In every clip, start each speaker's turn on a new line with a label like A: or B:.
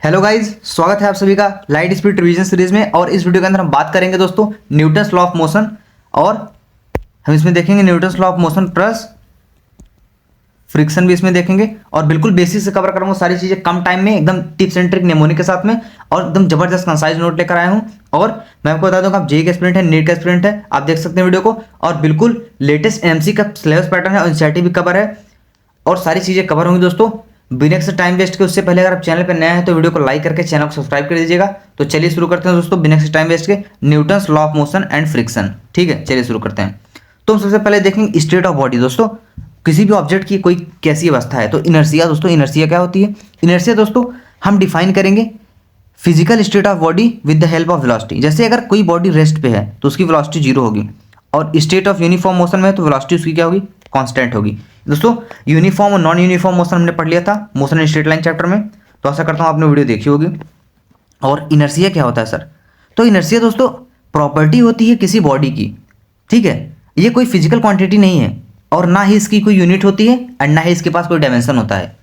A: Hello guys, स्वागत है आप सभी का लाइट स्पीड रिवीजन सीरीज में। और इस वीडियो के अंदर हम बात करेंगे दोस्तों न्यूटन्स लॉ ऑफ मोशन। और हम इसमें देखेंगे Newton's law of motion plus friction भी इसमें देखेंगे। और बिल्कुल बेसिक से कवर करूंगा सारी चीजें कम टाइम में, एकदम टिप्स एंड ट्रिक नेमोनिक के साथ में, और एकदम जबरदस्त कंसाइज नोट लेकर आया हूं। और मैं आपको बता दूंगा, आप जेईई का स्टूडेंट है, नीट का स्टूडेंट है, आप देख सकते हैं वीडियो को। और बिल्कुल लेटेस्ट एमसी का सिलेबस पैटर्न है और एनसीईआरटी भी कवर है और सारी चीजें कवर होंगी दोस्तों बिना से टाइम वेस्ट के। उससे पहले अगर आप चैनल पर नया है तो वीडियो को लाइक करके चैनल को सब्सक्राइब कर दीजिएगा। तो चलिए शुरू करते हैं दोस्तों बिना से टाइम वेस्ट के Newton's law of motion and friction. ठीक है, चलिए शुरू करते हैं। तो हम सबसे पहले देखेंगे स्टेट ऑफ बॉडी। दोस्तों किसी भी ऑब्जेक्ट की कोई कैसी अवस्था है, तो इनर्शिया। दोस्तों इनर्शिया क्या होती है? इनर्शिया दोस्तों हम डिफाइन करेंगे physical state of body with the help of velocity. जैसे अगर कोई बॉडी रेस्ट पे है तो उसकी वेलोसिटी जीरो होगी, और स्टेट ऑफ यूनिफॉर्म मोशन में है तो वेलोसिटी उसकी क्या होगी? कांस्टेंट होगी। दोस्तों यूनिफॉर्म और नॉन यूनिफॉर्म मोशन हमने पढ़ लिया था motion in straight line chapter में, तो आशा करता हूँ आपने वीडियो देखी होगी। और इनर्शिया क्या होता है सर? तो इनर्शिया दोस्तों प्रॉपर्टी होती है किसी बॉडी की। ठीक है, ये कोई फिजिकल क्वांटिटी नहीं है और ना ही इसकी कोई यूनिट होती है और ना ही इसके पास कोई डायमेंशन होता है।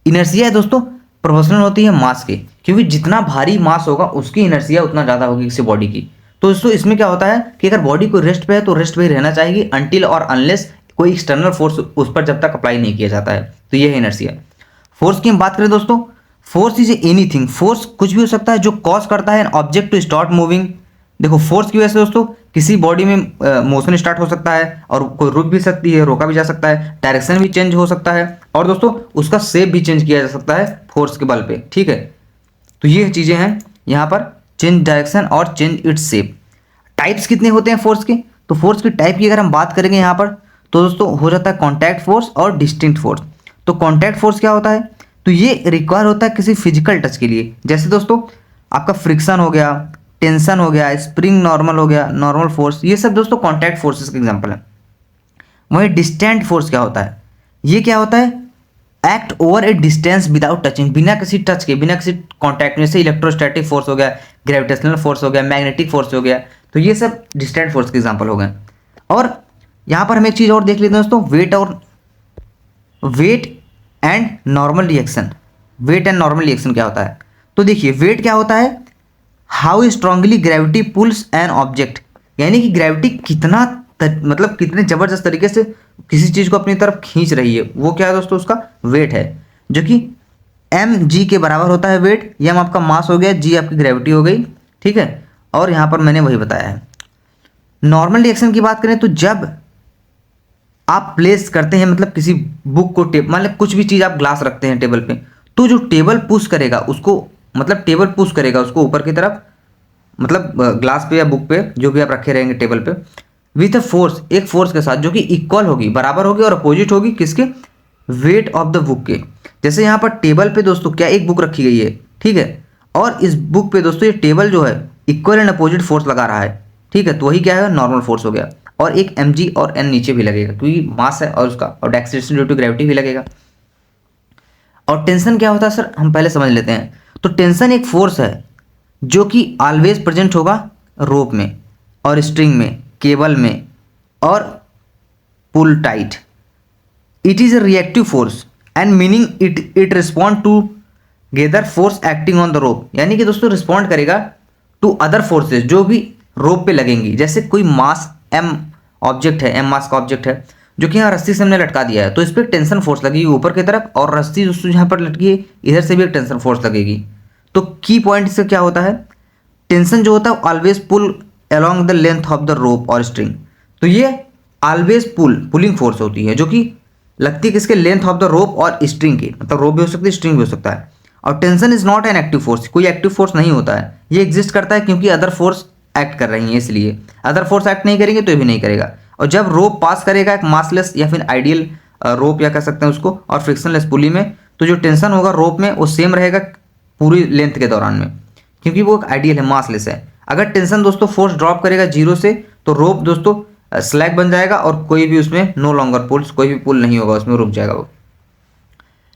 A: इनर्शिया है दोस्तों प्रोपोर्शनल होती है मास के, क्योंकि जितना भारी मास होगा उसकी इनर्शिया उतना ज़्यादा होगी किसी बॉडी की। तो दोस्तों इसमें क्या होता है कि अगर बॉडी को रेस्ट पे है तो रेस्ट पे ही रहना चाहिए अनटिल और अनलेस कोई एक्सटर्नल फोर्स उस पर जब तक अप्लाई नहीं किया जाता है। तो ये है इनर्शिया। फोर्स की हम बात करें दोस्तों, फोर्स इज एनीथिंग। फोर्स कुछ भी हो सकता है जो कॉज करता है an object to start moving. देखो फोर्स की वजह से दोस्तों किसी बॉडी में मोशन स्टार्ट हो सकता है, और कोई रुक भी सकती है, रोका भी जा सकता है, डायरेक्शन भी चेंज हो सकता है, और दोस्तों उसका शेप भी चेंज किया जा सकता है फोर्स के बल पे। ठीक है, तो ये चीज़ें हैं यहाँ पर, चेंज डायरेक्शन और चेंज इट्स शेप। टाइप्स कितने होते हैं फोर्स के? तो फोर्स की टाइप की अगर हम बात करेंगे यहाँ पर तो दोस्तों हो जाता है कॉन्टैक्ट फोर्स और डिस्टिंक्ट फोर्स। तो कॉन्टैक्ट फोर्स क्या होता है? तो ये रिक्वायर होता है किसी फिजिकल टच के लिए। जैसे दोस्तों आपका फ्रिक्शन हो गया, टेंशन हो गया, स्प्रिंग नॉर्मल हो गया, नॉर्मल फोर्स, ये सब दोस्तों कॉन्टैक्ट फोर्सेस के एग्जांपल है। वहीं डिस्टेंट फोर्स क्या होता है? ये क्या होता है? एक्ट ओवर ए डिस्टेंस विदाउट टचिंग, बिना किसी टच के, बिना किसी कॉन्टैक्ट में। जैसे इलेक्ट्रोस्टैटिक फोर्स हो गया, ग्रेविटेशनल फोर्स हो गया, मैग्नेटिक फोर्स हो गया, तो ये सब डिस्टेंट फोर्स के एग्जांपल हो गए। और यहाँ पर हम एक चीज़ और देख लेते हैं दोस्तों, weight and normal reaction. Weight and normal reaction क्या होता है? तो देखिए वेट क्या होता है? How strongly gravity pulls an object, यानी कि ग्रेविटी कितना मतलब कितने जबरदस्त तरीके से किसी चीज़ को अपनी तरफ खींच रही है, वो क्या है दोस्तों? उसका वेट है, जो कि एम जी के बराबर होता है। वेट एम आपका मास हो गया, जी आपकी ग्रेविटी हो गई। ठीक है, और यहाँ पर मैंने वही बताया है। नॉर्मल रिएक्शन की बात करें तो जब आप प्लेस करते हैं, मतलब किसी बुक को मान लें कुछ भी चीज़ आप ग्लास रखते हैं टेबल पे, तो जो टेबल पुश करेगा उसको, मतलब टेबल पुश करेगा उसको ऊपर की तरफ, मतलब ग्लास पे या बुक पे जो भी आप रखे रहेंगे टेबल पे, विथ अ फोर्स, एक फोर्स के साथ जो कि इक्वल होगी, बराबर होगी और अपोजिट होगी किसके? वेट ऑफ द बुक के। जैसे यहाँ पर टेबल पे दोस्तों क्या एक बुक रखी गई है, ठीक है, और इस बुक पे दोस्तों ये टेबल जो है इक्वल एंड अपोजिट फोर्स लगा रहा है। ठीक है, तो वही क्या है? नॉर्मल फोर्स हो गया। और एक mg और n नीचे भी लगेगा क्योंकि मास है और उसका, और एक्सीलरेशन ड्यू टू ग्रेविटी भी लगेगा। और टेंशन क्या होता है सर, हम पहले समझ लेते हैं। तो टेंशन एक फोर्स है जो कि ऑलवेज प्रेजेंट होगा रोप में और स्ट्रिंग में, केबल में और pull tight. It is a reactive force and meaning it respond to gather force acting on the rope, यानी कि दोस्तों रिस्पॉन्ड करेगा टू अदर फोर्सेज जो भी रोप पे लगेंगी। जैसे कोई मास m ऑब्जेक्ट है, m मास का ऑब्जेक्ट है जो कि यहाँ रस्सी से हमने लटका दिया है, तो इस पर टेंशन फोर्स लगेगी ऊपर की तरफ, और रस्सी दोस्तों यहाँ पर लटकी है इधर से भी एक टेंशन फोर्स लगेगी। तो की पॉइंट से क्या होता है? टेंशन जो होता है always pull along the length of the rope और स्ट्रिंग। तो ये ऑलवेज पुलिंग फोर्स होती है जो कि लगती है किसके? लेंथ ऑफ द रोप और स्ट्रिंग की, मतलब रोप भी हो सकती है, स्ट्रिंग भी हो सकता है। और tension is not an active force, कोई एक्टिव फोर्स नहीं होता है, ये एग्जिस्ट करता है क्योंकि अदर फोर्स एक्ट कर रही हैं, इसलिए अदर फोर्स एक्ट नहीं करेंगे तो ये भी नहीं करेगा। और जब रोप पास करेगा एक मासलेस या फिर आइडियल रोप या कह सकते हैं उसको, और फ्रिक्शनलेस पुली में, तो जो टेंशन होगा रोप में वो सेम रहेगा पूरी लेंथ के दौरान में, क्योंकि वो एक आइडियल है, मासलेस है। अगर टेंशन दोस्तों फोर्स ड्रॉप करेगा जीरो से तो रोप दोस्तों स्लैग बन जाएगा और कोई भी उसमें नो लॉन्गर पुल्स, कोई भी पुल नहीं होगा उसमें, रुक जाएगा वो।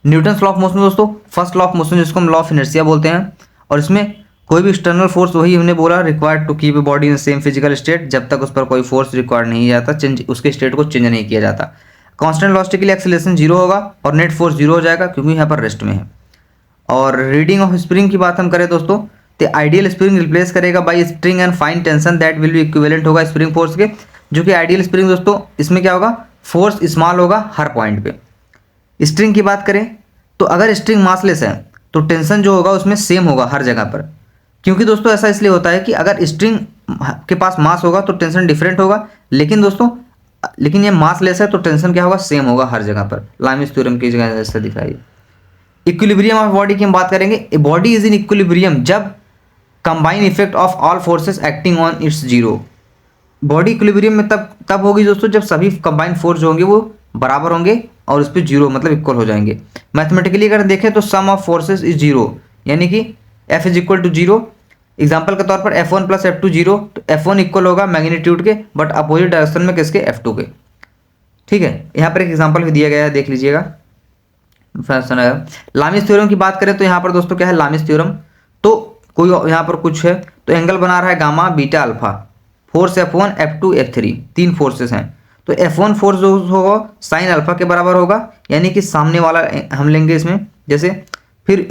A: न्यूटन्स लॉ ऑफ मोशन दोस्तों फर्स्ट लॉ ऑफ मोशन जिसको हम लॉ ऑफ इनर्शिया बोलते हैं, और इसमें कोई भी एक्सटर्नल फोर्स, वही हमने बोला, required to keep a body in same physical state, जब तक उस पर कोई फोर्स रिक्वायर्ड नहीं जाता, चेंज उसके स्टेट को चेंज नहीं किया जाता। कांस्टेंट वेलोसिटी के लिए एक्सीलरेशन जीरो होगा और नेट फोर्स जीरो हो जाएगा क्योंकि यहाँ पर रेस्ट में है। और रीडिंग ऑफ स्प्रिंग की बात हम करें दोस्तों, तो आइडियल स्प्रिंग रिप्लेस करेगा by spring and fine tension that will be equivalent होगा स्प्रिंग फोर्स के, जो कि आइडियल स्प्रिंग दोस्तों इसमें क्या होगा, फोर्स स्मॉल होगा हर पॉइंट पे। स्ट्रिंग की बात करें तो अगर स्ट्रिंग मासलेस है तो टेंशन जो होगा उसमें सेम होगा हर जगह पर, क्योंकि दोस्तों ऐसा इसलिए होता है कि अगर स्ट्रिंग के पास मास होगा तो टेंशन डिफरेंट होगा, लेकिन दोस्तों लेकिन ये मासलेस है तो टेंशन क्या होगा, सेम होगा हर जगह पर। लाइम्स थ्योरम की जगह ऐसा दिख रहा है। इक्विलिब्रियम ऑफ बॉडी की हम बात करेंगे, a body is in equilibrium जब combine effect of all forces acting on it's zero. Body equilibrium में तब होगी दोस्तों जब सभी कंबाइन फोर्स जो होंगे वो बराबर होंगे और उस पर जीरो मतलब इक्वल हो जाएंगे। मैथमेटिकली अगर देखें तो sum of forces is zero, यानी कि F is equal to zero. Example के तौर पर F1 प्लस F2 जीरो, तो F1 इक्वल होगा मैग्नीट्यूड के बट अपोजिट डायरेक्शन में किसके, F2 के। ठीक है, यहाँ पर एक एग्जाम्पल भी दिया गया है, देख लीजिएगा। लामिस थ्योरम की बात करें तो यहाँ पर दोस्तों क्या है, लामिस थ्योरम तो कोई यहाँ पर कुछ है तो एंगल बना रहा है gamma beta alpha, force F1 F2 F3 तीन फोर्सेस हैं, तो F1 फोर्स जो होगा साइन अल्फा के बराबर होगा, यानी कि सामने वाला हम लेंगे इसमें, जैसे फिर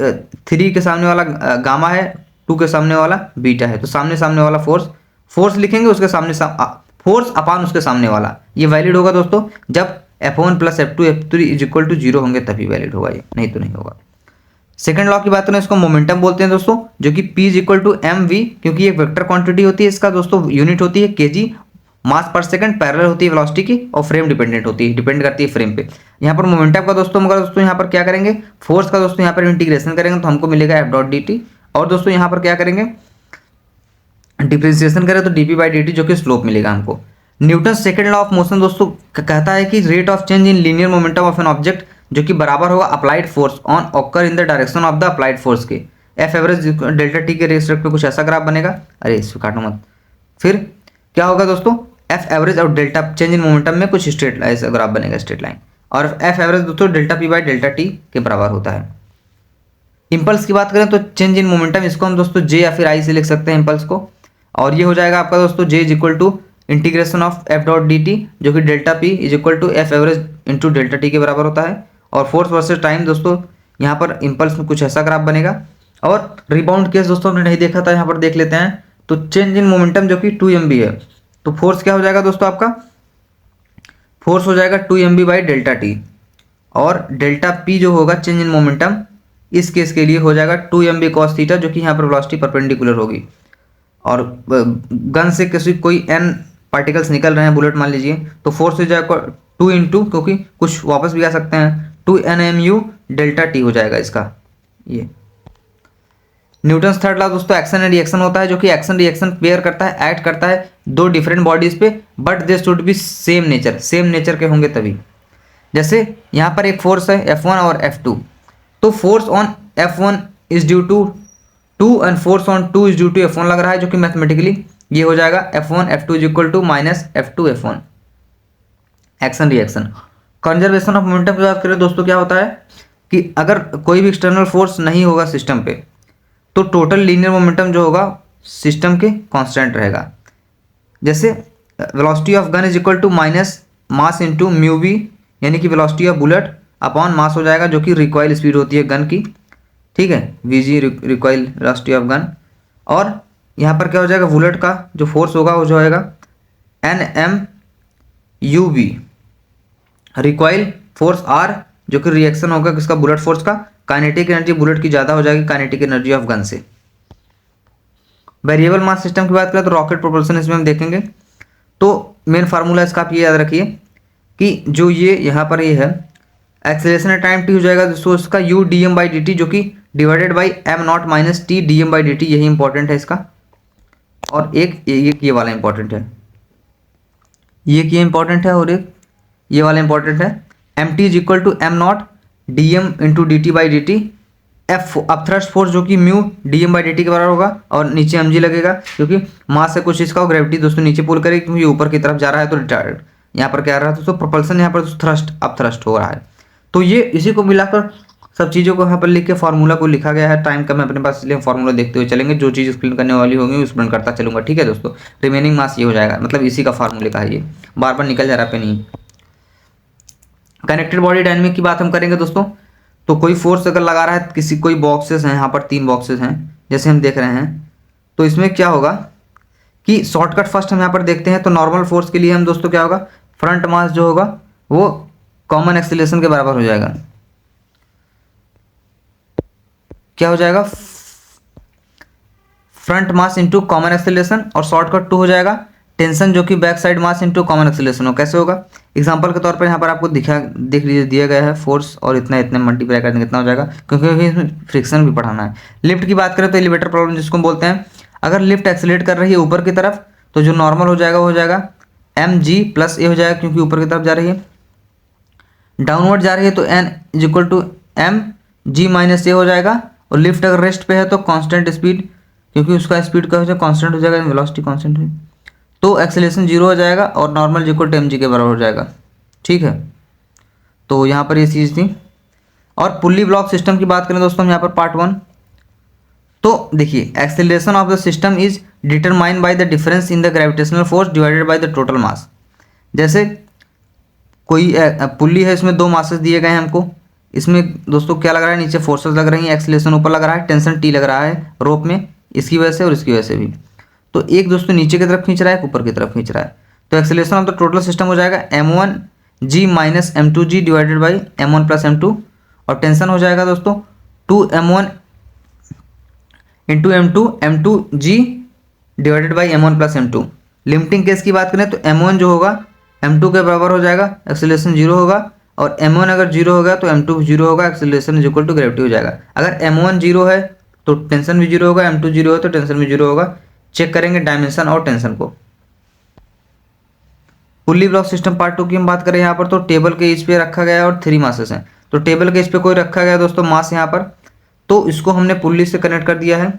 A: 3 के सामने वाला गामा है, 2 के सामने वाला बीटा है, तो सामने सामने वाला फोर्स लिखेंगे, उसके सामने फोर्स अपान उसके सामने वाला, ये वैलिड होगा दोस्तों जब F1 plus F2 F3 is equal to zero होंगे तभी वैलिड होगा ये, नहीं तो नहीं होगा। सेकंड लॉ की बात करें इसको मोमेंटम बोलते हैं दोस्तों, जो कि P is equal to M V, क्योंकि ये वेक्टर क्वांटिटी होती है, इसका दोस्तों यूनिट होती है केजी मास पर सेकंड, पैरेलल होती है वेलोसिटी की और फ्रेम डिपेंडेंट होती है, डिपेंड करती है फ्रेम पे। यहाँ पर मोमेंटम का दोस्तों मगर दोस्तों यहाँ पर क्या करेंगे, फोर्स का दोस्तों यहाँ पर इंटीग्रेशन करेंगे तो हमको मिलेगा एफ डॉट डी टी, और दोस्तों यहाँ पर क्या करेंगे डिफ्रेंसिएशन करें तो डीपी बाई डी टी, जो कि स्लोप मिलेगा हमको। Newton second law of motion दोस्तों कहता है कि rate of change in linear momentum of an object जो कि बराबर होगा applied force on occur in the direction of the applied force के। एफ एवरेज डेल्टा टी के रेस्पेक्ट में कुछ ऐसा ग्राफ बनेगा, अरे इसको काटो मत। फिर क्या होगा दोस्तों, एफ एवरेज और डेल्टा चेंज इन मोमेंटम में कुछ स्ट्रेट ऐसा ग्राफ बनेगा, स्ट्रेट लाइन, और एफ एवरेज दोस्तों delta P by delta T के बराबर होता है। इंपल्स की बात करें तो चेंज इन मोमेंटम, इसको हम दोस्तों जे या फिर आई से लिख सकते हैं इंपल्स को, और ये हो जाएगा आपका दोस्तों J is equal to integration of F dot D T, जो कि delta P is equal to F average into delta T के बराबर होता है। और फोर्स वर्सेस टाइम दोस्तों यहाँ पर इंपल्स में कुछ ऐसा ग्राफ बनेगा। और रिबाउंड केस दोस्तों हमने नहीं देखा था, यहाँ पर देख लेते हैं। तो चेंज इन मोमेंटम जो कि 2 mb है, तो फोर्स क्या हो जाएगा दोस्तों, आपका फोर्स हो जाएगा 2 mb बाई डेल्टा टी, और डेल्टा पी जो होगा चेंज इन मोमेंटम इस केस के लिए हो जाएगा 2 mb कॉस थीटा, जो कि यहाँ पर वेलोसिटी परपेंडिकुलर होगी। और गन से कोई n पार्टिकल्स निकल रहे हैं, बुलेट मान लीजिए, तो फोर्स हो जाएगा 2 इंटू, क्योंकि कुछ वापस भी आ सकते हैं, 2 nmu डेल्टा टी हो जाएगा इसका। ये न्यूटन्स थर्ड लॉ दोस्तों एक्शन एंड रिएक्शन होता है, जो कि एक्शन रिएक्शन पेयर करता है, एक्ट करता है दो डिफरेंट बॉडीज पे, but they should be same nature के होंगे तभी। जैसे यहाँ पर एक फोर्स है F1 और F2, तो force on F1 is due to 2 and force on 2 is due to F1 लग रहा है, जो कि मैथमेटिकली ये हो जाएगा F1 F2 is equal to minus F2 F1। Action reaction conservation of momentum की बात करें दोस्तों, क्या होता है कि अगर कोई भी एक्सटर्नल फोर्स नहीं होगा सिस्टम पे, तो टोटल लीनियर मोमेंटम जो होगा सिस्टम के कांस्टेंट रहेगा। जैसे velocity of gun is equal to minus mass into mu V, यानी कि velocity of bullet upon mass हो जाएगा, जो कि रिकॉइल स्पीड होती है गन की, ठीक है, V G recoil velocity of gun. और यहाँ पर क्या हो जाएगा, बुलेट का जो फोर्स होगा वो जो होगा N M U V, recoil force R, जो कि रिएक्शन होगा किसका, बुलेट फोर्स का। काइनेटिक एनर्जी बुलेट की ज़्यादा हो जाएगी काइनेटिक एनर्जी ऑफ गन से। वेरिएबल मास सिस्टम की बात करें तो रॉकेट प्रोपल्शन इसमें हम देखेंगे। तो मेन फार्मूला इसका आप ये याद रखिए कि जो ये यहाँ पर ये है एक्सेलरेशन टाइम टी हो जाएगा दोस्तों इसका U D M by D T, जो कि divided by M naught minus T D M by D T, यही इंपॉर्टेंट है इसका। और एक ये वाला इंपॉर्टेंट है, ये इंपॉर्टेंट है, और एक ये वाला इंपॉर्टेंट है। M T is equal to M naught D M into D T by D T, F upthrust force जो कि mu D M by D T के बराबर होगा, और नीचे एम जी लगेगा क्योंकि मास है कुछ इसका, और ग्रेविटी दोस्तों नीचे पुल करेगी क्योंकि ऊपर की तरफ जा रहा है, तो रिटार्ड यहाँ पर क्या आ रहा है दोस्तों, प्रोपल्सन यहाँ पर थ्रस्ट अपथ्रस्ट हो रहा है। तो ये इसी को मिलाकर सब चीज़ों को यहाँ पर लिख के फार्मूला को लिखा गया है। टाइम कम है अपने पास, इसलिए फार्मूला देखते हुए चलेंगे, जो चीज़ एक्सप्लेन करने वाली होगी एक्सप्लेन करता चलूंगा, ठीक है दोस्तों। रिमेनिंग मास ये हो जाएगा, मतलब इसी का फार्मूले का है, ये बार बार निकल जा रहा पे नहीं। कनेक्टेड बॉडी डायनेमिक की बात हम करेंगे दोस्तों, तो कोई फोर्स अगर लगा रहा है किसी, कोई बॉक्सेस हैं यहाँ पर 3 बॉक्सेस हैं जैसे हम देख रहे हैं, तो इसमें क्या होगा कि शॉर्टकट फर्स्ट हम यहाँ पर देखते हैं। तो नॉर्मल फोर्स के लिए हम दोस्तों क्या होगा, फ्रंट मास जो होगा वो कॉमन एक्सीलरेशन के बराबर हो जाएगा। क्या हो जाएगा, front mass into common acceleration, और शॉर्टकट 2 हो जाएगा टेंशन जो कि back side mass into common acceleration हो। कैसे होगा, एग्जांपल के तौर पर यहाँ पर आपको देख लीजिए दिया गया है फोर्स, और इतना इतने मल्टीप्लाई करने कितना हो जाएगा, क्योंकि इसमें फ्रिक्शन भी पढ़ाना है। लिफ्ट की बात करें तो एलिवेटर प्रॉब्लम जिसको बोलते हैं, अगर लिफ्ट एक्सीलरेट कर रही है ऊपर की तरफ तो जो नॉर्मल हो जाएगा वो हो जाएगा mg प्लस ए हो जाएगा, क्योंकि ऊपर की तरफ जा रही है। डाउनवर्ड जा रही है तो n is equal to M G minus A हो जाएगा। और लिफ्ट अगर रेस्ट पे है तो कांस्टेंट स्पीड, क्योंकि उसका स्पीड का हो जाएगा कांस्टेंट हो जाएगा, वेलोसिटी कांस्टेंट है, तो एक्सेलरेशन 0 हो जाएगा और नॉर्मल इक्वल टू mg के बराबर हो जाएगा। ठीक है, तो यहाँ पर ये चीज़ थी। और पुल्ली ब्लॉक सिस्टम की बात करें दोस्तों हम यहाँ पर पार्ट 1, तो देखिए acceleration of the system is determined by the difference in the gravitational force divided by the total mass. जैसे कोई पुल्ली है, इसमें 2 मासेस दिए गए हैं हमको, इसमें दोस्तों क्या लग रहा है, नीचे फोर्सेस लग रही हैं, एक्सेलरेशन ऊपर लग रहा है, टेंशन टी लग रहा है रोप में, इसकी वजह से और इसकी वजह से भी। तो एक दोस्तों नीचे की तरफ खींच रहा है, एक ऊपर की तरफ खींच रहा है, तो acceleration of the total system हो जाएगा m1g minus m2g divided by m1 plus m2, और टेंशन हो जाएगा दोस्तों 2m1 into m2g divided by m1 plus m2। Limiting case की बात करें तो m1 जो होगा m2 के बराबर हो जाएगा, एक्सेलरेशन 0 होगा, और m1 अगर 0 होगा तो m2 भी 0 होगा, acceleration is equal to gravity हो जाएगा। अगर m1 0 है तो टेंशन भी 0 होगा, m2 0 है तो टेंशन भी 0 होगा। चेक करेंगे डायमेंशन और टेंशन को। पुल्ली ब्लॉक सिस्टम पार्ट 2 की हम बात करें यहाँ पर, तो टेबल के इस पे रखा गया है और 3 मासेस हैं। तो टेबल के इस पे कोई रखा गया दोस्तों मास यहाँ पर, तो इसको हमने पुल्ली से कनेक्ट कर दिया है।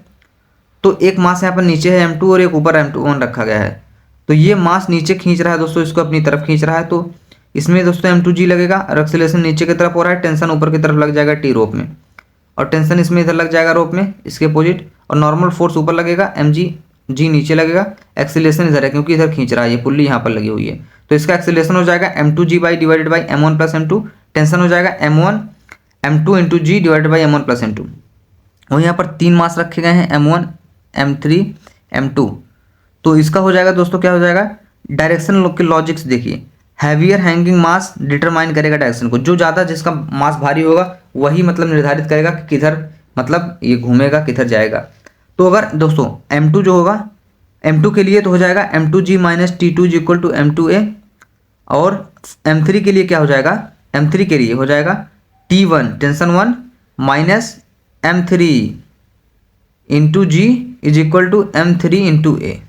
A: तो एक मास यहाँ पर नीचे है m2 और एक ऊपर m1 रखा गया है। तो ये मास नीचे खींच रहा है दोस्तों, इसको अपनी तरफ खींच रहा है, तो इसमें दोस्तों m2g लगेगा, और एक्सेलरेशन नीचे की तरफ हो रहा है, टेंशन ऊपर की तरफ लग जाएगा टी रोप में, और टेंशन इसमें इधर लग जाएगा रोप में इसके अपोजिट, और नॉर्मल फोर्स ऊपर लगेगा mg, g नीचे लगेगा, एक्सेलरेशन इधर है क्योंकि इधर खींच रहा है, ये पुल्ली यहाँ पर लगी हुई है। तो इसका एक्सेलरेशन हो जाएगा m2g by divided by m1 plus m2, tension हो जाएगा m1 m2 into G divided by m1 plus m2। और यहाँ पर 3 मास रखे गए हैं m1 m3 m2। तो इसका हो जाएगा दोस्तों क्या हो जाएगा, डायरेक्शन के लॉजिक्स देखिए, हैवियर हैंगिंग मास डिटरमाइन करेगा डायरेक्शन को, जो ज़्यादा जिसका मास भारी होगा वही मतलब निर्धारित करेगा कि किधर मतलब ये घूमेगा किधर जाएगा। तो अगर दोस्तों m2 जो होगा, m2 के लिए तो हो जाएगा m2g minus t2 is equal to m2a, और m3 के लिए क्या हो जाएगा, m3 के लिए हो जाएगा t1 tension 1 minus m3 into G is equal to m3 into A,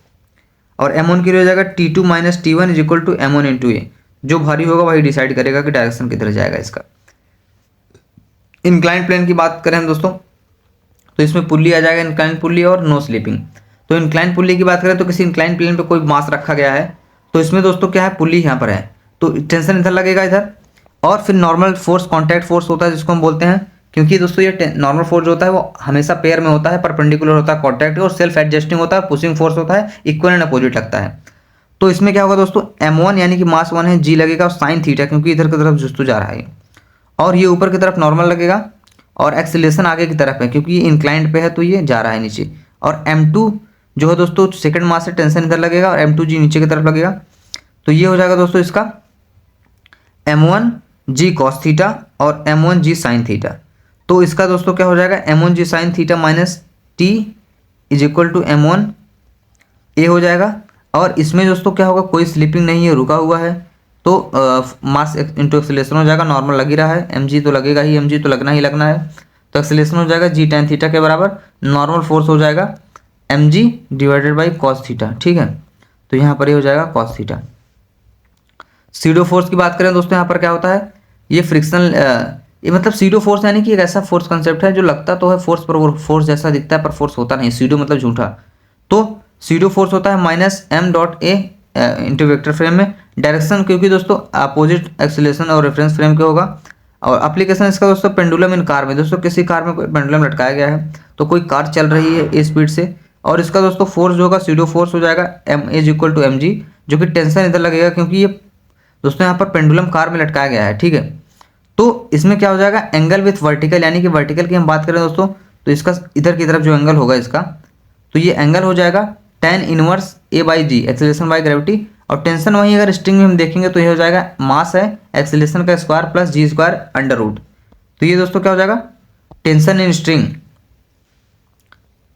A: और m1 के लिए हो जाएगा t2 minus t1 is equal to m1 into A. जो भारी होगा वही डिसाइड करेगा कि डायरेक्शन किधर जाएगा इसका। इंक्लाइन प्लेन की बात करें हम दोस्तों, तो इसमें पुल्ली आ जाएगा, इंक्लाइन पुल्ली और नो स्लिपिंग। तो इंक्लाइन पुल्ली की बात करें तो किसी इंक्लाइन प्लेन पे कोई मास रखा गया है, तो इसमें दोस्तों क्या है, पुल्ली यहाँ पर है, तो टेंशन इधर लगेगा इधर, और फिर नॉर्मल फोर्स कॉन्टैक्ट फोर्स होता है जिसको हम बोलते हैं, क्योंकि दोस्तों ये नॉर्मल फोर्स जो होता है वो हमेशा पेयर में होता है, परपेंडिकुलर होता है कॉन्टैक्ट, और सेल्फ एडजस्टिंग होता है, पुशिंग फोर्स होता है, इक्वल एंड अपोजिट लगता है। तो इसमें क्या होगा दोस्तों, m1 यानी कि मास 1 है, g लगेगा, और साइन थीटा क्योंकि इधर की तरफ जुस्तू जा रहा है, और ये ऊपर की तरफ नॉर्मल लगेगा, और एक्सेलरेशन आगे की तरफ है क्योंकि ये इंक्लाइंड पे है तो ये जा रहा है नीचे, और m2 जो है दोस्तों सेकंड मास से टेंशन इधर लगेगा, और m2g नीचे की तरफ लगेगा। तो ये हो जाएगा दोस्तों इसका m1g कॉस थीटा और m1g साइन थीटा। तो इसका दोस्तों क्या हो जाएगा, m1g sine theta minus t is equal to m1 a हो जाएगा। और इसमें दोस्तों क्या होगा, कोई स्लिपिंग नहीं है, रुका हुआ है, तो मास इंटू एक्सेलरेशन हो जाएगा, नॉर्मल लग ही रहा है, mg तो लगेगा ही, mg तो लगना ही लगना है, तो एक्सेलरेशन हो जाएगा g tan थीटा के बराबर, नॉर्मल फोर्स हो जाएगा mg divided by cos theta. ठीक है, तो यहाँ पर ये हो जाएगा कॉस थीटा। सीडो फोर्स की बात करें दोस्तों, यहाँ पर क्या होता है, ये फ्रिक्शन, ये मतलब सीडो फोर्स यानी कि एक ऐसा फोर्स कंसेप्ट है जो लगता तो है फोर्स पर, वो फोर्स जैसा दिखता है पर फोर्स होता नहीं, सीडो मतलब झूठा। तो सीडो फोर्स होता है minus m dot A into vector frame में, डायरेक्शन क्योंकि दोस्तों अपोजिट एक्सेलरेशन और रेफरेंस फ्रेम के होगा। और एप्लीकेशन इसका दोस्तों पेंडुलम इन कार में, दोस्तों किसी कार में कोई पेंडुलम लटकाया गया है, तो कोई कार चल रही है ए स्पीड से, और इसका दोस्तों फोर्स जो होगा सीडो फोर्स हो जाएगा m is equal to mg, जो कि टेंशन इधर लगेगा क्योंकि ये दोस्तों यहाँ पर पेंडुलम कार में लटकाया गया है। ठीक है, तो इसमें क्या हो जाएगा, एंगल विथ वर्टिकल, यानी कि वर्टिकल की हम बात करें दोस्तों तो इसका इधर की तरफ जो एंगल होगा इसका, तो ये एंगल हो जाएगा tan inverse a by G, acceleration by gravity. और टेंशन वहीं अगर स्ट्रिंग में हम देखेंगे तो ये हो जाएगा मास है एक्सेलरेशन का स्क्वायर प्लस जी स्क्वायर अंडर रूट। तो ये दोस्तों क्या हो जाएगा, tension in string.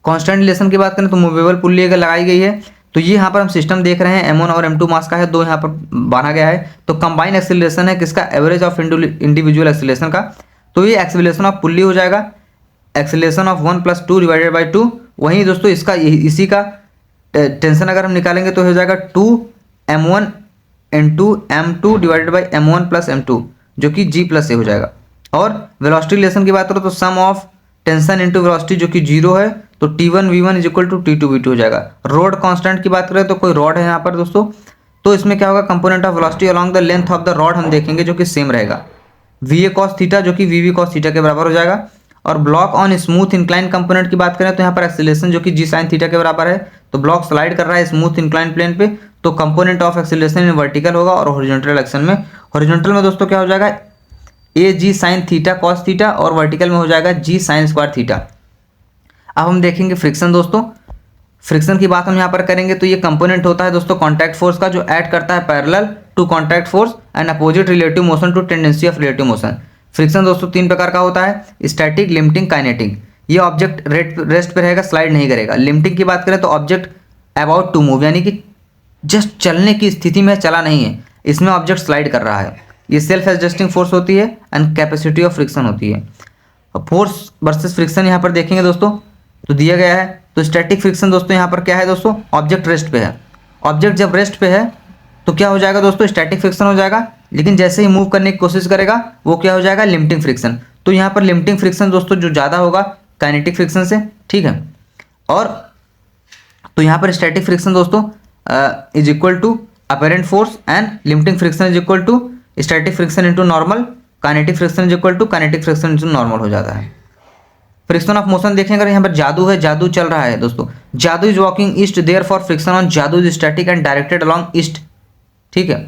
A: Constant relation की बात करें तो मूवेबल पुल्ली अगर लगाई गई है, तो ये यहाँ पर हम सिस्टम देख रहे हैं m1 और m2 मास का है, दो यहाँ पर बांधा गया है, तो कंबाइन एक्सेलरेशन है किसका, एवरेज ऑफ इंडिविजुअल एक्सेलरेशन का। तो ये एक्सेलरेशन ऑफ पुल्ली हो जाएगा एक्सेलरेशन ऑफ 1 + 2 डिवाइडेड बाई 2। वहीं दोस्तों इसका इसी का टेंशन अगर हम निकालेंगे तो हो जाएगा 2m1 × m2 divided by m1 + m2, जो कि g + a हो जाएगा। और वेलोसिटी रिलेशन की बात करो तो sum of tension into velocity जो कि 0 है, तो T1 V1 = T2 V2 हो जाएगा। रोड कांस्टेंट की बात करें तो कोई रॉड है यहाँ पर दोस्तों, तो इसमें क्या होगा, component of velocity along the length of the rod हम देखेंगे जो कि सेम रहेगा, VA cos थीटा जो कि VB cos थीटा के बराबर हो जाएगा। और block on smooth incline component की बात करें तो यहाँ पर एक्सेलरेशन जो कि जी साइन थीटा के बराबर है, तो ब्लॉक स्लाइड कर रहा है स्मूथ इंक्लाइन प्लेन पे, तो component of acceleration in vertical होगा और हॉरिजॉन्टल डायरेक्शन में, हॉरिजॉन्टल में दोस्तों क्या हो जाएगा, ए जी साइन थीटा कॉस थीटा, और वर्टिकल में हो जाएगा जी साइन स्क्वायर थीटा। अब हम देखेंगे फ्रिक्शन दोस्तों, फ्रिक्शन की बात हम यहाँ पर करेंगे तो ये कंपोनेंट होता है दोस्तों कॉन्टैक्ट फोर्स का, जो ऐड करता है parallel to contact force and opposite relative motion to tendency of relative motion. Friction दोस्तों तीन प्रकार का होता है, स्टैटिक, लिमिटिंग, काइनेटिक। ये ऑब्जेक्ट रेस्ट पे रहेगा, स्लाइड नहीं करेगा। लिमिटिंग की बात करें तो ऑब्जेक्ट अबाउट टू मूव, यानी कि जस्ट चलने की स्थिति में चला नहीं है, इसमें ऑब्जेक्ट स्लाइड कर रहा है। ये सेल्फ एडजस्टिंग फोर्स होती है एंड कैपेसिटी ऑफ फ्रिक्शन होती है। फोर्स वर्सेस फ्रिक्शन यहाँ पर देखेंगे दोस्तों तो दिया गया है। तो स्टैटिक फ्रिक्शन दोस्तों यहाँ पर क्या है दोस्तों, ऑब्जेक्ट रेस्ट पे है, ऑब्जेक्ट जब रेस्ट पे है तो क्या हो जाएगा दोस्तों, स्टैटिक फ्रिक्शन हो जाएगा। लेकिन जैसे ही मूव करने की कोशिश करेगा वो क्या हो जाएगा, लिमिटिंग फ्रिक्शन। तो यहाँ पर लिमिटिंग फ्रिक्शन दोस्तों जो ज़्यादा होगा काइनेटिक फ्रिक्शन से, ठीक है। और तो यहाँ पर स्टैटिक फ्रिक्शन दोस्तों is equal to apparent force and limiting friction is equal to static friction into normal, kinetic friction is equal to kinetic friction into normal हो जाता है। फ्रिक्शन ऑफ मोशन देखेंगे, अगर यहाँ पर जादू है, जादू चल रहा है दोस्तों, Jadu is walking east, there for friction on Jadu is static and directed along east, ठीक है।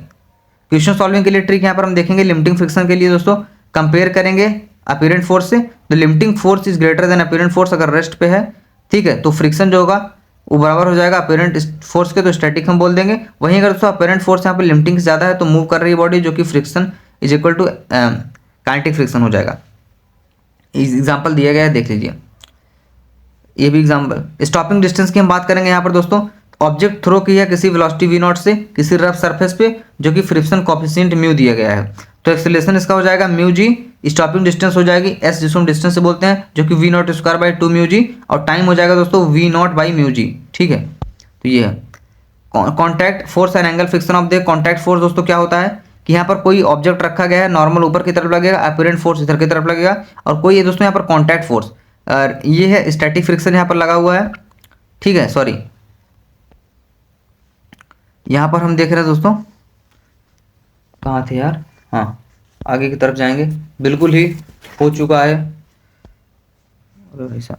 A: क्वेश्चन सॉल्विंग के लिए ट्रिक यहाँ पर हम देखेंगे लिमिटिंग फ्रिक्शन के लिए दोस्तों, कंपेयर करेंगे अपीरेंट फोर्स से, तो limiting force is greater than apparent force अगर रेस्ट पे है, ठीक है, तो फ्रिक्शन जो होगा वो बराबर हो जाएगा अपीरेंट फोर्स के, तो स्टैटिक हम बोल देंगे। वहीं अगर दोस्तों अपीरेंट फोर्स यहाँ पर लिमिटिंग से ज़्यादा है तो मूव कर रही है बॉडी, जो कि friction is equal to kinetic friction हो जाएगा। एग्जाम्पल दिया गया है, देख लीजिए ये भी एग्जाम्पल। स्टॉपिंग डिस्टेंस की हम बात करेंगे यहाँ पर दोस्तों, ऑब्जेक्ट थ्रो किया किसी वेलोसिटी v0 से किसी रफ सरफेस पे, जो कि फ्रिक्शन कोफिशिएंट म्यू दिया गया है, तो एक्सेलरेशन इसका हो जाएगा म्यू जी, स्टॉपिंग डिस्टेंस हो जाएगी s जिसको हम डिस्टेंस से बोलते हैं, जो कि v0² / 2 म्यू जी, और टाइम हो जाएगा दोस्तों v0/म्यू जी, ठीक है। तो ये है contact force and angle friction of the contact force दोस्तों क्या होता है कि यहाँ पर कोई ऑब्जेक्ट रखा गया है, नॉर्मल ऊपर की तरफ लगेगा, अपीरेंट फोर्स इधर की तरफ लगेगा, और कोई है दोस्तों यहाँ पर कॉन्टैक्ट फोर्स, और ये है स्टैटिक फ्रिक्शन यहाँ पर लगा हुआ है, ठीक है। सॉरी यहाँ पर हम देख रहे हैं दोस्तों, कहाँ थे यार, हाँ आगे की तरफ जाएंगे, बिल्कुल ही हो चुका है ऐसा।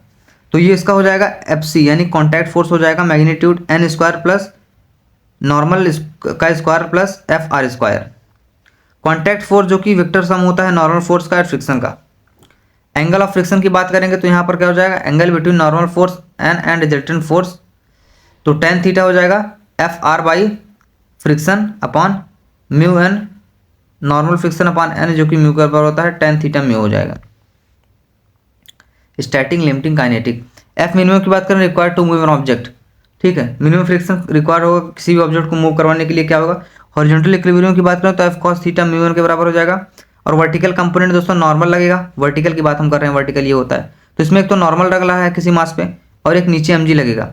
A: तो ये इसका हो जाएगा FC, यानी कॉन्टैक्ट फोर्स हो जाएगा मैग्नीट्यूड n² प्लस नॉर्मल का square plus FR²। Contact force जो कि वेक्टर सम होता है नॉर्मल फोर्स का और फ्रिक्शन का। एंगल ऑफ फ्रिक्शन की बात करेंगे तो यहाँ पर क्या हो जाएगा, angle between normal force and resultant force, तो tan थीटा हो जाएगा FR/ friction upon mu n, normal friction upon n जो कि म्यू के बराबर होता है tan थीटा म्यू हो जाएगा। Static, limiting, kinetic. F minimum की बात करें, required to move an object, ठीक है, मिनिमम फ्रिक्शन रिक्वायर्ड होगा किसी भी ऑब्जेक्ट को मूव करवाने के लिए, क्या होगा। हॉरिजॉन्टल इक्विलिब्रियम की बात करें तो F cos theta mu n के बराबर हो जाएगा। और वर्टिकल कंपोनेंट दोस्तों नॉर्मल लगेगा, वर्टिकल की बात हम कर रहे हैं, वर्टिकल ये होता है, तो इसमें एक तो नॉर्मल लग रहा है किसी मास पे और एक नीचे mg लगेगा।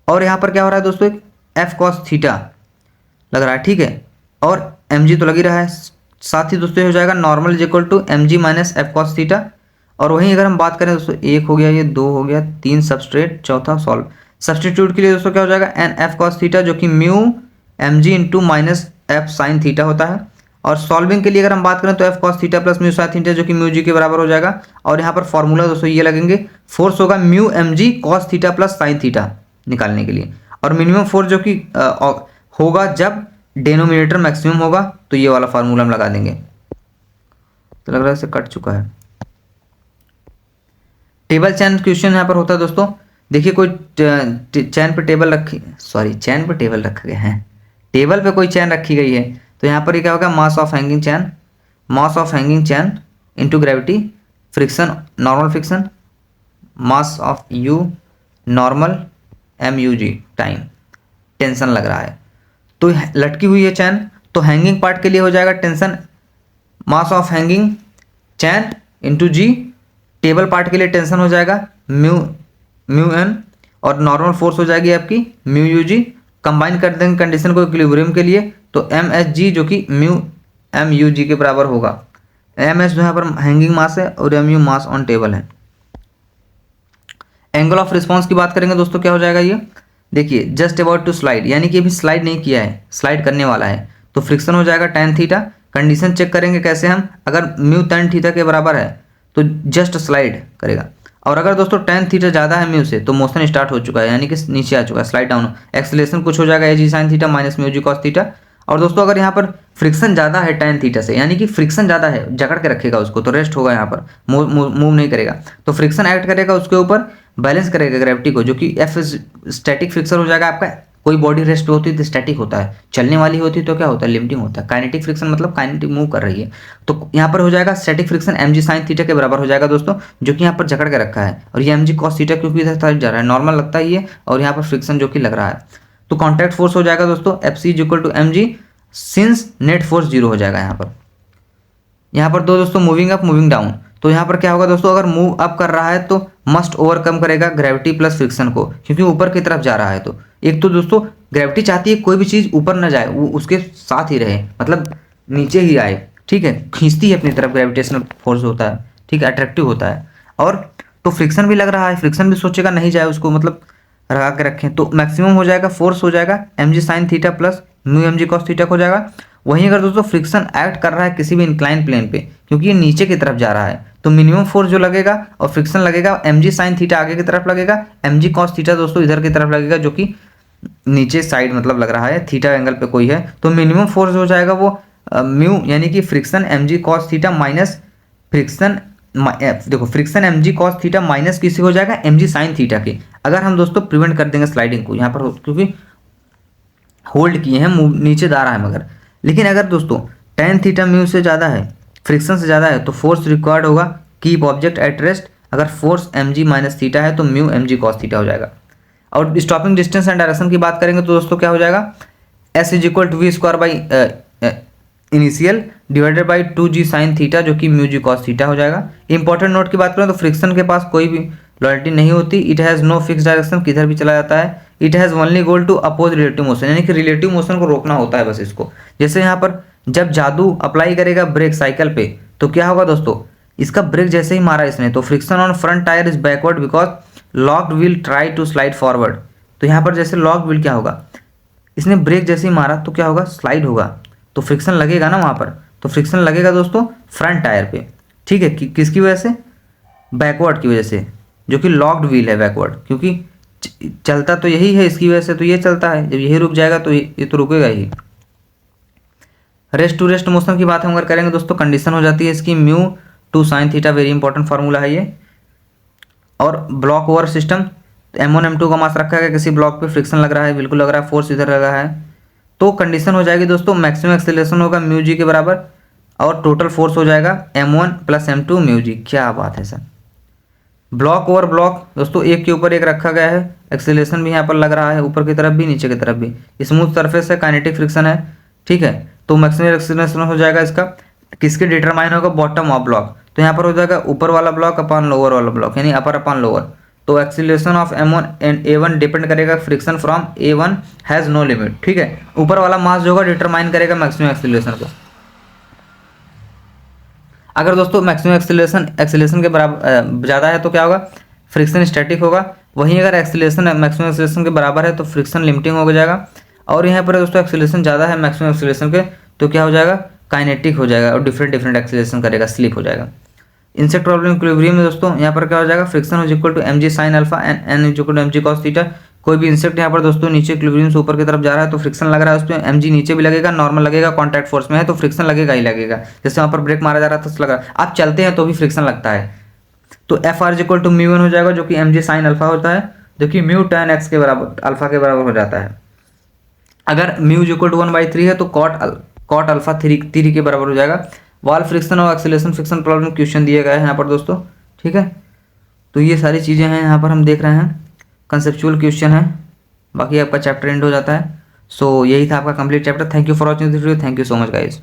A: और यहाँ पर क्या हो रहा है दोस्तों, एक F cos थीटा लग रहा है, ठीक है, और mg तो लग ही रहा है, साथ ही दोस्तों हो जाएगा normal is equal to mg minus F cos theta. और वहीं अगर हम बात करें दोस्तों, एक हो गया, ये दो हो गया, तीन सबस्ट्रेट, चौथा सॉल्व। सब्सटीट्यूट के लिए दोस्तों क्या हो जाएगा, एन F cos थीटा जो कि mu mg into minus F sin theta होता है। और सॉल्विंग के लिए अगर हम बात करें तो F cos theta plus mu sin theta जो कि म्यू जी के बराबर हो जाएगा। और यहाँ पर फॉर्मूला दोस्तों ये लगेंगे, फोर्स होगा mu mg cos theta plus sin theta निकालने के लिए, और मिनिमम फोर्स जो कि होगा जब डेनोमिनेटर मैक्सिमम होगा, तो ये वाला फार्मूला हम लगा देंगे। तो लग रहा है इसे कट चुका है। टेबल चैन क्वेश्चन यहाँ पर होता है दोस्तों। देखिए कोई चैन पे टेबल रखी, सॉरी चैन पे टेबल रखा गया है, टेबल पे कोई चैन रखी गई है, तो यहाँ पर ये क्या होगा, mass of hanging chain, mass of hanging chain into gravity, friction normal friction, mass of U normal M U G time, tension लग रहा है। तो लटकी हुई है चैन, तो हैंगिंग पार्ट के लिए हो जाएगा tension mass of hanging chain into G, table part के लिए टेंशन हो जाएगा म्यू म्यू एन, और नॉर्मल फोर्स हो जाएगी आपकी म्यू यू जी। कंबाइन कर देंगे कंडीशन को इक्विलिब्रियम के लिए, तो एम एस जी जो कि म्यू एम यू जी के बराबर होगा। एम एस जो यहाँ पर हैंगिंग मास है और M U mass on table है। एंगल ऑफ रिस्पॉन्स की बात करेंगे दोस्तों, क्या हो जाएगा ये, देखिए जस्ट अबाउट टू स्लाइड, यानी कि अभी स्लाइड नहीं किया है, स्लाइड करने वाला है, तो फ्रिक्शन हो जाएगा tan थीटा। कंडीशन चेक करेंगे कैसे हम, अगर म्यू tan थीटा के बराबर है तो जस्ट स्लाइड करेगा, और अगर दोस्तों tan थीटा ज़्यादा है म्यू से तो मोशन स्टार्ट हो चुका है, यानी कि नीचे आ चुका है, स्लाइड डाउन। एक्सेलरेशन कुछ हो जाएगा ए जी sine theta minus mu G cos theta. और दोस्तों अगर यहाँ पर फ्रिक्शन ज़्यादा है tan थीटा से, यानी कि फ्रिक्शन ज़्यादा है, जकड़ के रखेगा उसको, तो रेस्ट होगा यहाँ पर, मूव नहीं करेगा, तो फ्रिक्शन एक्ट करेगा उसके ऊपर, बैलेंस करेगा ग्रेविटी को, जो कि एफ स्टैटिक फ्रिक्शन हो जाएगा आपका। कोई बॉडी रेस्ट पे होती है तो स्टैटिक होता है, चलने वाली होती है तो क्या होता है, लिमिटिंग होता है। काइनेटिक फ्रिक्शन मतलब काइनेटिक मूव कर रही है, तो यहाँ पर हो जाएगा static friction M G sine theta के बराबर हो जाएगा दोस्तों, जो कि यहाँ पर जकड़ के रखा है, और ये एम जी कॉस थीटा क्योंकि इधर साइड जा रहा है, नॉर्मल लगता है ये, और यहाँ पर फ्रिक्शन जो कि लग रहा है, तो कॉन्टैक्ट फोर्स हो जाएगा दोस्तों F C is equal to M G, since net force zero हो जाएगा यहाँ पर। यहाँ पर दो दोस्तों मूविंग अप मूविंग डाउन, तो यहाँ पर क्या होगा दोस्तों, अगर मूव अप कर रहा है तो मस्ट ओवरकम करेगा ग्रेविटी प्लस फ्रिक्शन को, क्योंकि ऊपर की तरफ जा रहा है। तो एक तो दोस्तों ग्रेविटी चाहती है कोई भी चीज़ ऊपर ना जाए, वो उसके साथ ही रहे, मतलब नीचे ही आए, ठीक है, खींचती है अपनी तरफ, ग्रेविटेशनल फोर्स होता है, ठीक है, अट्रैक्टिव होता है। और तो फ्रिक्शन भी लग रहा है, फ्रिक्शन भी सोचेगा नहीं जाए उसको, मतलब लगा के रखें, तो मैक्सिमम हो जाएगा फोर्स हो जाएगा M G sine theta plus mu M G cos theta हो जाएगा। वहीं अगर दोस्तों फ्रिक्शन एक्ट कर रहा है किसी भी इंक्लाइन प्लेन पे, क्योंकि ये नीचे की तरफ जा रहा है, तो मिनिमम फोर्स जो लगेगा और फ्रिक्शन लगेगा एम जी साइन थीटा आगे की तरफ लगेगा, एम जी कॉस थीटा दोस्तों इधर की तरफ लगेगा, जो कि नीचे साइड मतलब लग रहा है, थीटा एंगल पे कोई है, तो मिनिमम फोर्स हो जाएगा वो म्यू, यानी कि friction M G cos theta minus friction, देखो friction M G cos theta minus किसी हो जाएगा एम जी साइन थीटा के। अगर हम दोस्तों प्रिवेंट कर देंगे स्लाइडिंग को यहाँ पर, क्योंकि होल्ड किए हैं, नीचे जा रहा है मगर, लेकिन अगर दोस्तों tan थीटा म्यू से ज़्यादा है, फ्रिक्शन से ज़्यादा है, तो फोर्स रिक्वायर्ड होगा कीप ऑब्जेक्ट एट रेस्ट। अगर force M G minus theta है तो mu M G cos theta हो जाएगा। और स्टॉपिंग डिस्टेंस एंड डायरेक्शन की बात करेंगे तो दोस्तों क्या हो जाएगा, S is equal to V square by initial divided by two G sine theta, जो कि म्यू जी कॉस थीटा हो जाएगा। इंपॉर्टेंट नोट की बात करें तो फ्रिक्शन के पास कोई भी लॉयल्टी नहीं होती, it has no fix direction, किधर भी चला जाता है, it has only goal to oppose relative motion, यानी कि रिलेटिव मोशन को रोकना होता है बस इसको। जैसे यहाँ पर जब जादू अप्लाई करेगा ब्रेक साइकिल पे, तो क्या होगा दोस्तों, इसका ब्रेक जैसे ही मारा इसने, तो friction on front tyre is backward because locked wheel try to slide forward. तो यहाँ पर जैसे लॉक्ड व्हील क्या होगा, इसने ब्रेक जैसे ही मारा तो क्या होगा, स्लाइड होगा, तो फ्रिक्शन लगेगा ना वहाँ पर, तो फ्रिक्शन लगेगा दोस्तों फ्रंट टायर पे, ठीक है, किसकी वजह से, बैकवर्ड की वजह से, जो कि लॉक्ड व्हील है बैकवर्ड, क्योंकि चलता तो यही है इसकी वजह से, तो ये चलता है, जब यही रुक जाएगा तो ये तो रुकेगा ही। रेस्ट टू रेस्ट मोशन की बात हम अगर करेंगे दोस्तों, कंडीशन हो जाती है इसकी mu two sine theta, very important formula है ये। और block over system, M1 M2 का मास रखा है, किसी ब्लॉक पे फ्रिक्शन लग रहा है, बिल्कुल लग रहा है, फोर्स इधर लगा है, तो कंडीशन हो जाएगी दोस्तों मैक्सिमम एक्सेलरेशन होगा म्यू जी के बराबर, और टोटल फोर्स हो जाएगा M1 plus M2 mu G. क्या बात है सर, ब्लॉक ओवर ब्लॉक दोस्तों एक के ऊपर एक रखा गया है, एक्सेलरेशन भी यहाँ पर लग रहा है, ऊपर की तरफ भी नीचे की तरफ भी, स्मूथ सरफेस है, काइनेटिक फ्रिक्शन है, ठीक है, तो मैक्सिमम एक्सेलरेशन हो जाएगा इसका, किसके डिटरमाइन होगा, बॉटम ऑफ ब्लॉक, तो यहाँ पर हो जाएगा ऊपर वाला ब्लॉक अपॉन लोअर वाला ब्लॉक, यानी अपर अपॉन लोअर, तो acceleration of M1 and A1 depend करेगा friction from A1 has no limit, ठीक है, ऊपर वाला मास जो होगा डिटरमाइन करेगा मैक्सिमम एक्सीलरेशन को। अगर दोस्तों मैक्सिमम एक्सीलरेशन के बराबर ज़्यादा है तो क्या होगा, फ्रिक्शन स्टैटिक होगा, वहीं अगर एक्सीलरेशन मैक्सिमम एक्सीलरेशन के बराबर है तो फ्रिक्शन लिमिटिंग हो जाएगा, और यहाँ पर दोस्तों एक्सीलरेशन ज़्यादा है मैक्सिमम एक्सीलरेशन के, तो क्या हो जाएगा, काइनेटिक हो जाएगा, और डिफरेंट एक्सीलरेशन करेगा, स्लिप हो जाएगा। इंसेक्ट प्रॉब्लम इक्विलिब्रियम में दोस्तों यहाँ पर क्या हो जाएगा, friction is equal to M G sine alpha and N is equal to M G cos theta, कोई भी इंसेक्ट यहाँ पर दोस्तों नीचे इक्विलिब्रियम से ऊपर की तरफ जा रहा है तो फ्रिक्शन लग रहा है, उस पर mg नीचे भी लगेगा, नॉर्मल लगेगा, कॉन्टैक्ट फोर्स में है तो फ्रिक्शन लगेगा ही लगेगा। जैसे वहाँ पर ब्रेक मारा जा रहा था तो लगा, आप चलते हैं तो भी फ्रिक्शन लगता है। तो F R equal to mu one हो जाएगा, जो कि mg साइन अल्फा होता है, जो कि म्यू tan x के बराबर अल्फा के बराबर हो जाता है। अगर म्यू इक्वल टू 1/3 है तो कॉट अल्फा थ्री के बराबर हो जाएगा। वॉल फ्रिक्शन और एक्सीलरेशन फ्रिक्शन प्रॉब्लम क्वेश्चन दिए गए हैं यहाँ पर दोस्तों, ठीक है। तो ये सारी चीज़ें हैं यहाँ पर हम देख रहे हैं, कंसेप्चुअल क्वेश्चन है, बाकी आपका चैप्टर एंड हो जाता है। सो यही था आपका complete chapter. Thank you for watching this video, thank you so much guys.